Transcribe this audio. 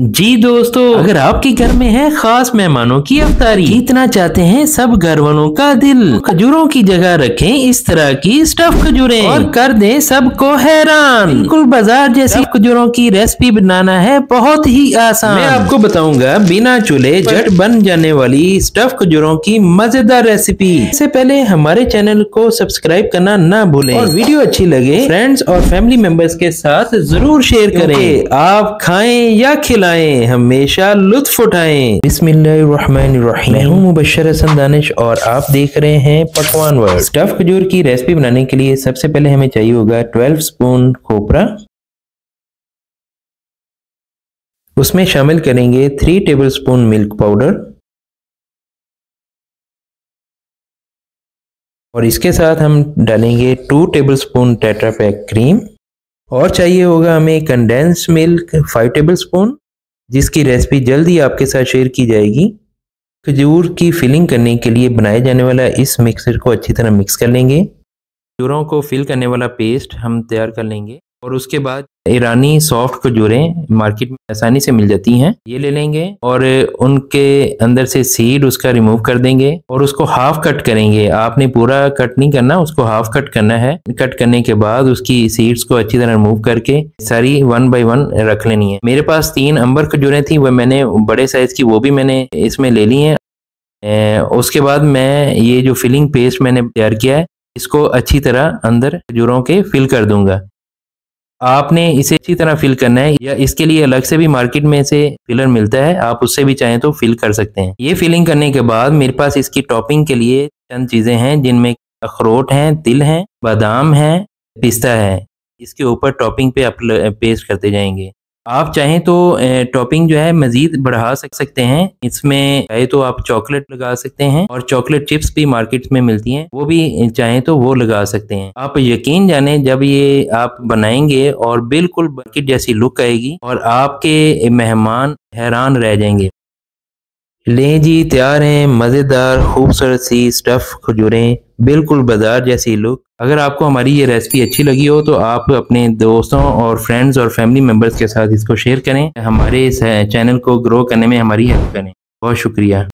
जी दोस्तों, अगर आपके घर में है खास मेहमानों की अफ्तारी, जीतना चाहते हैं सब घर वालों का दिल, खजूरों की जगह रखें इस तरह की स्टफ खजूरें और कर दें सबको हैरान। बिल्कुल बाजार जैसी खजूरों की रेसिपी बनाना है बहुत ही आसान। मैं आपको बताऊंगा बिना चूल्हे झट बन जाने वाली स्टफ खजूरों की मजेदार रेसिपी। इससे पहले हमारे चैनल को सब्सक्राइब करना ना भूलें और वीडियो अच्छी लगे फ्रेंड्स और फैमिली मेंबर्स के साथ जरूर शेयर करें। आप खाएं या खिलाएं, हमेशा लुत्फ उठाएं। बिस्मिल्लाहिर्रहमानिर्रहीम। मैं हूं मुबश्शिर हसन दानिश और आप देख रहे हैं पकवान वर्ल्ड। स्टफ खजूर की रेसिपी बनाने के लिए सबसे पहले हमें चाहिए होगा 12 स्पून खोपरा। उसमें शामिल करेंगे 3 टेबलस्पून मिल्क पाउडर और इसके साथ हम डालेंगे 2 टेबलस्पून टेट्रा पैक क्रीम और चाहिए होगा हमें कंडेंस मिल्क 5 टेबलस्पून, जिसकी रेसिपी जल्दी आपके साथ शेयर की जाएगी। खजूर की फिलिंग करने के लिए बनाए जाने वाला इस मिक्सर को अच्छी तरह मिक्स कर लेंगे। खजूरों को फिल करने वाला पेस्ट हम तैयार कर लेंगे और उसके बाद ईरानी सॉफ्ट खजूरें मार्केट में आसानी से मिल जाती हैं, ये ले लेंगे और उनके अंदर से सीड उसका रिमूव कर देंगे और उसको हाफ कट करेंगे। आपने पूरा कट नहीं करना, उसको हाफ कट करना है। कट करने के बाद उसकी सीड्स को अच्छी तरह रिमूव करके सारी 1 बाय 1 रख लेनी है। मेरे पास 3 अंबर खजूरें थी, वह मैंने बड़े साइज की वो भी मैंने इसमें ले ली हैं। उसके बाद मैं ये जो फिलिंग पेस्ट मैंने तैयार किया है इसको अच्छी तरह अंदर खजूरों के फिल कर दूंगा। आपने इसे अच्छी तरह फिल करना है या इसके लिए अलग से भी मार्केट में से फिलर मिलता है, आप उससे भी चाहें तो फिल कर सकते हैं। ये फिलिंग करने के बाद मेरे पास इसकी टॉपिंग के लिए चंद चीज़ें हैं, जिनमें अखरोट हैं, तिल हैं, बादाम है, पिस्ता है। इसके ऊपर टॉपिंग पे आप पेस्ट करते जाएंगे। आप चाहें तो टॉपिंग जो है मज़ीद बढ़ा सकते हैं। इसमें चाहे तो आप चॉकलेट लगा सकते हैं और चॉकलेट चिप्स भी मार्केट में मिलती हैं, वो भी चाहें तो वो लगा सकते हैं। आप यकीन जाने जब ये आप बनाएंगे और बिल्कुल मार्केट जैसी लुक आएगी और आपके मेहमान हैरान रह जाएंगे। ले जी, तैयार हैं मज़ेदार खूबसूरत सी स्टफ़ खजूरें, बिल्कुल बाजार जैसी लुक। अगर आपको हमारी ये रेसिपी अच्छी लगी हो तो आप अपने दोस्तों और फ्रेंड्स और फैमिली मेम्बर्स के साथ इसको शेयर करें। हमारे इस चैनल को ग्रो करने में हमारी हेल्प करें। बहुत शुक्रिया।